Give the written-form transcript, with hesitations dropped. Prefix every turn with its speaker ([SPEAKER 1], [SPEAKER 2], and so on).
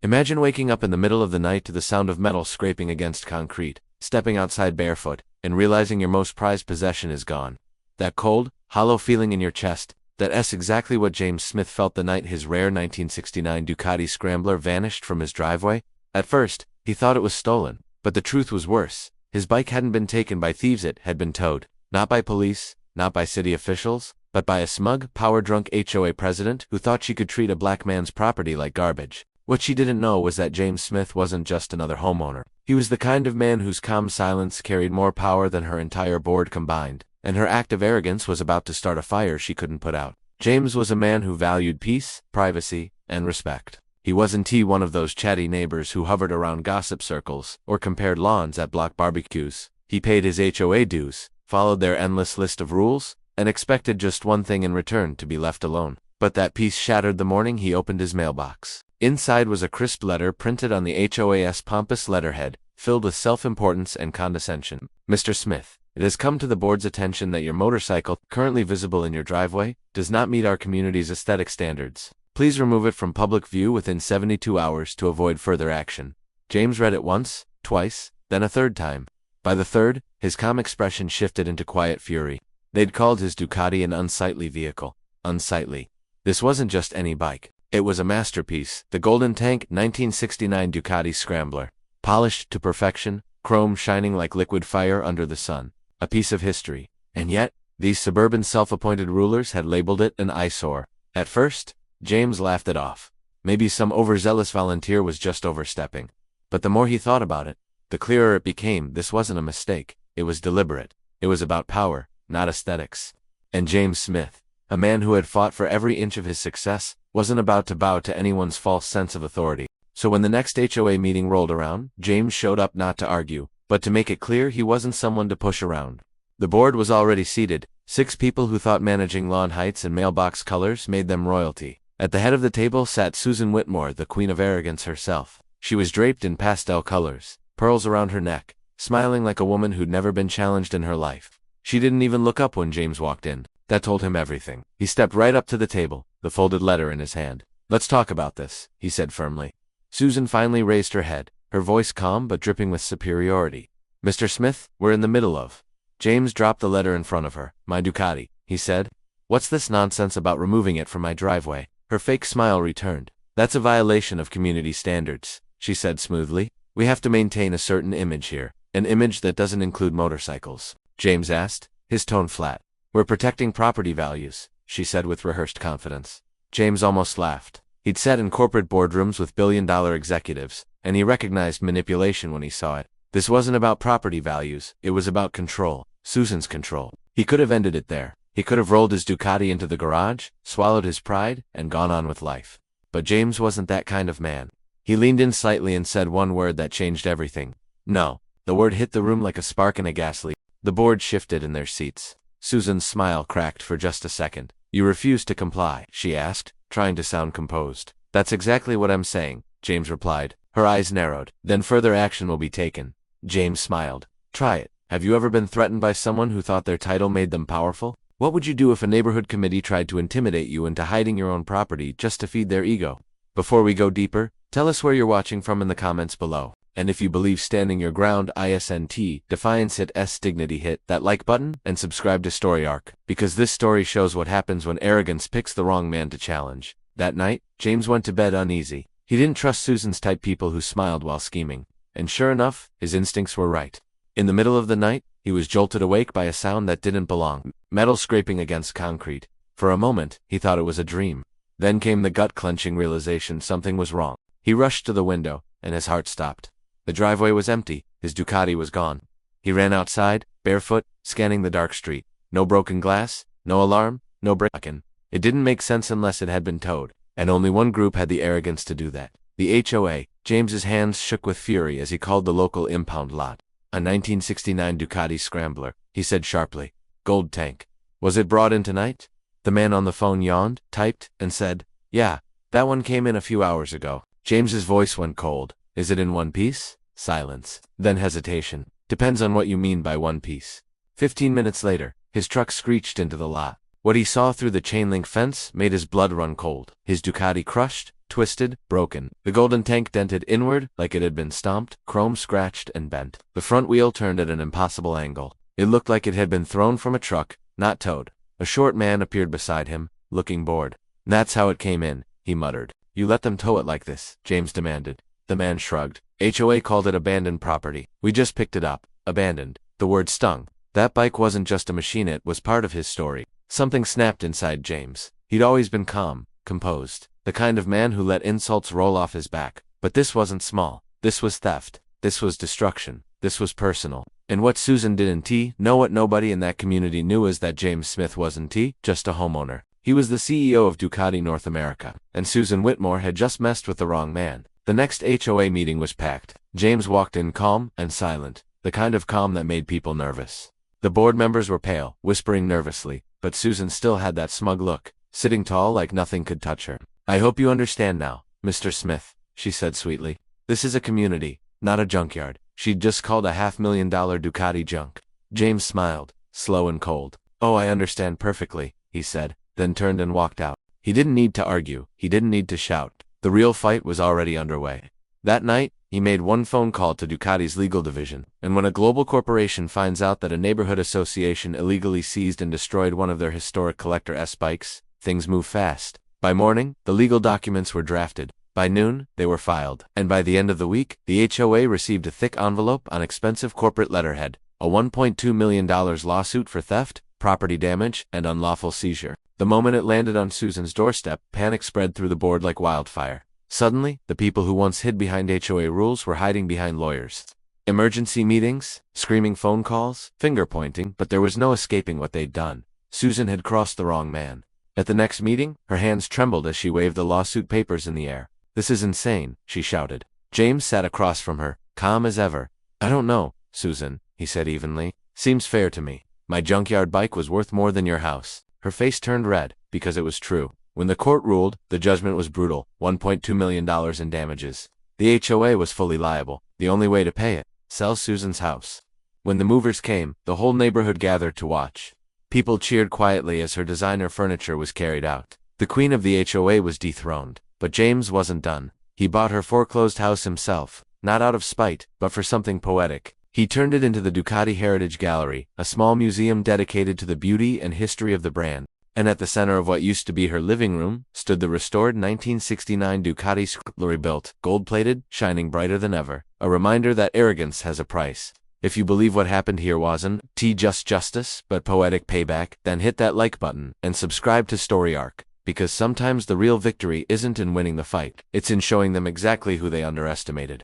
[SPEAKER 1] Imagine waking up in the middle of the night to the sound of metal scraping against concrete, stepping outside barefoot, and realizing your most prized possession is gone. That cold, hollow feeling in your chest, that's exactly what James Smith felt the night his rare 1969 Ducati Scrambler vanished from his driveway. At first, he thought it was stolen, but the truth was worse. His bike hadn't been taken by thieves, it had been towed. Not by police, not by city officials, but by a smug, power-drunk HOA president who thought she could treat a black man's property like garbage. What she didn't know was that James Smith wasn't just another homeowner. He was the kind of man whose calm silence carried more power than her entire board combined, and her act of arrogance was about to start a fire she couldn't put out. James was a man who valued peace, privacy, and respect. He wasn't one of those chatty neighbors who hovered around gossip circles or compared lawns at block barbecues. He paid his HOA dues, followed their endless list of rules, and expected just one thing in return: to be left alone. But that peace shattered the morning he opened his mailbox. Inside was a crisp letter printed on the HOA's pompous letterhead, filled with self-importance and condescension. Mr. Smith, it has come to the board's attention that your motorcycle, currently visible in your driveway, does not meet our community's aesthetic standards. Please remove it from public view within 72 hours to avoid further action. James read it once, twice, then a third time. By the third, his calm expression shifted into quiet fury. They'd called his Ducati an unsightly vehicle. Unsightly. This wasn't just any bike. It was a masterpiece, the Golden Tank 1969 Ducati Scrambler. Polished to perfection, chrome shining like liquid fire under the sun. A piece of history. And yet, these suburban self-appointed rulers had labeled it an eyesore. At first, James laughed it off. Maybe some overzealous volunteer was just overstepping. But the more he thought about it, the clearer it became. This wasn't a mistake. It was deliberate. It was about power, not aesthetics. And James Smith, a man who had fought for every inch of his success, wasn't about to bow to anyone's false sense of authority. So when the next HOA meeting rolled around, James showed up not to argue, but to make it clear he wasn't someone to push around. The board was already seated, 6 people who thought managing lawn heights and mailbox colors made them royalty. At the head of the table sat Susan Whitmore, the queen of arrogance herself. She was draped in pastel colors, pearls around her neck, smiling like a woman who'd never been challenged in her life. She didn't even look up when James walked in. That told him everything. He stepped right up to the table, the folded letter in his hand. "Let's talk about this," he said firmly. Susan finally raised her head, her voice calm but dripping with superiority. "Mr. Smith, we're in the middle of..." James dropped the letter in front of her. "My Ducati," he said. "What's this nonsense about removing it from my driveway?" Her fake smile returned. "That's a violation of community standards," she said smoothly. "We have to maintain a certain image here, an image that doesn't include motorcycles." James asked, his tone flat. "We're protecting property values," she said with rehearsed confidence. James almost laughed. He'd sat in corporate boardrooms with billion-dollar executives, and he recognized manipulation when he saw it. This wasn't about property values, it was about control, Susan's control. He could have ended it there. He could have rolled his Ducati into the garage, swallowed his pride, and gone on with life. But James wasn't that kind of man. He leaned in slightly and said one word that changed everything. "No." The word hit the room like a spark in a gas leak. The board shifted in their seats. Susan's smile cracked for just a second. "You refuse to comply?" she asked, trying to sound composed. "That's exactly what I'm saying," James replied. Her eyes narrowed. "Then further action will be taken." James smiled. "Try it. Have you ever been threatened by someone who thought their title made them powerful? What would you do if a neighborhood committee tried to intimidate you into hiding your own property just to feed their ego? Before we go deeper, tell us where you're watching from in the comments below. And if you believe standing your ground, ISNT, Defiance, hit Dignity, hit that like button, and subscribe to Story Arc, because this story shows what happens when arrogance picks the wrong man to challenge. That night, James went to bed uneasy. He didn't trust Susan's type people who smiled while scheming. And sure enough, his instincts were right. In the middle of the night, he was jolted awake by a sound that didn't belong. Metal scraping against concrete. For a moment, he thought it was a dream. Then came the gut-clenching realization something was wrong. He rushed to the window, and his heart stopped. The driveway was empty, his Ducati was gone. He ran outside, barefoot, scanning the dark street. No broken glass, no alarm, no break-in. It didn't make sense unless it had been towed, and only one group had the arrogance to do that. The HOA. James's hands shook with fury as he called the local impound lot. "A 1969 Ducati Scrambler," he said sharply. "Gold tank. Was it brought in tonight?" The man on the phone yawned, typed, and said, "Yeah, that one came in a few hours ago." James's voice went cold. "Is it in one piece?" Silence. Then hesitation. "Depends on what you mean by one piece." 15 minutes later, his truck screeched into the lot. What he saw through the chain-link fence made his blood run cold. His Ducati crushed, twisted, broken. The golden tank dented inward like it had been stomped, chrome scratched and bent. The front wheel turned at an impossible angle. It looked like it had been thrown from a truck, not towed. A short man appeared beside him, looking bored. "That's how it came in," he muttered. "You let them tow it like this?" James demanded. The man shrugged. "HOA called it abandoned property. We just picked it up." Abandoned. The word stung. That bike wasn't just a machine, it was part of his story. Something snapped inside James. He'd always been calm, composed, the kind of man who let insults roll off his back. But this wasn't small. This was theft. This was destruction. This was personal. And what Susan didn't know, what nobody in that community knew, is that James Smith wasn't just a homeowner. He was the CEO of Ducati North America. And Susan Whitmore had just messed with the wrong man. The next HOA meeting was packed. James walked in calm and silent, the kind of calm that made people nervous. The board members were pale, whispering nervously, but Susan still had that smug look, sitting tall like nothing could touch her. "I hope you understand now, Mr. Smith," she said sweetly. "This is a community, not a junkyard." She'd just called a $500,000 Ducati junk. James smiled, slow and cold. "Oh, I understand perfectly," he said, then turned and walked out. He didn't need to argue. He didn't need to shout. The real fight was already underway. That night, he made one phone call to Ducati's legal division, and when a global corporation finds out that a neighborhood association illegally seized and destroyed one of their historic Collector S bikes, things move fast. By morning, the legal documents were drafted. By noon, they were filed. And by the end of the week, the HOA received a thick envelope on expensive corporate letterhead, a $1.2 million lawsuit for theft, property damage, and unlawful seizure. The moment it landed on Susan's doorstep, panic spread through the board like wildfire. Suddenly, the people who once hid behind HOA rules were hiding behind lawyers. Emergency meetings, screaming phone calls, finger-pointing, but there was no escaping what they'd done. Susan had crossed the wrong man. At the next meeting, her hands trembled as she waved the lawsuit papers in the air. "This is insane," she shouted. James sat across from her, calm as ever. "I don't know, Susan," he said evenly. "Seems fair to me. My junkyard bike was worth more than your house." Her face turned red, because it was true. When the court ruled, the judgment was brutal, $1.2 million in damages. The HOA was fully liable. The only way to pay it: sell Susan's house. When the movers came, the whole neighborhood gathered to watch. People cheered quietly as her designer furniture was carried out. The queen of the HOA was dethroned. But James wasn't done. He bought her foreclosed house himself, not out of spite, but for something poetic. He turned it into the Ducati Heritage Gallery, a small museum dedicated to the beauty and history of the brand. And at the center of what used to be her living room, stood the restored 1969 Ducati Scrambler, rebuilt, gold-plated, shining brighter than ever. A reminder that arrogance has a price. If you believe what happened here wasn't just justice, but poetic payback, then hit that like button, and subscribe to Story Arc. Because sometimes the real victory isn't in winning the fight, it's in showing them exactly who they underestimated.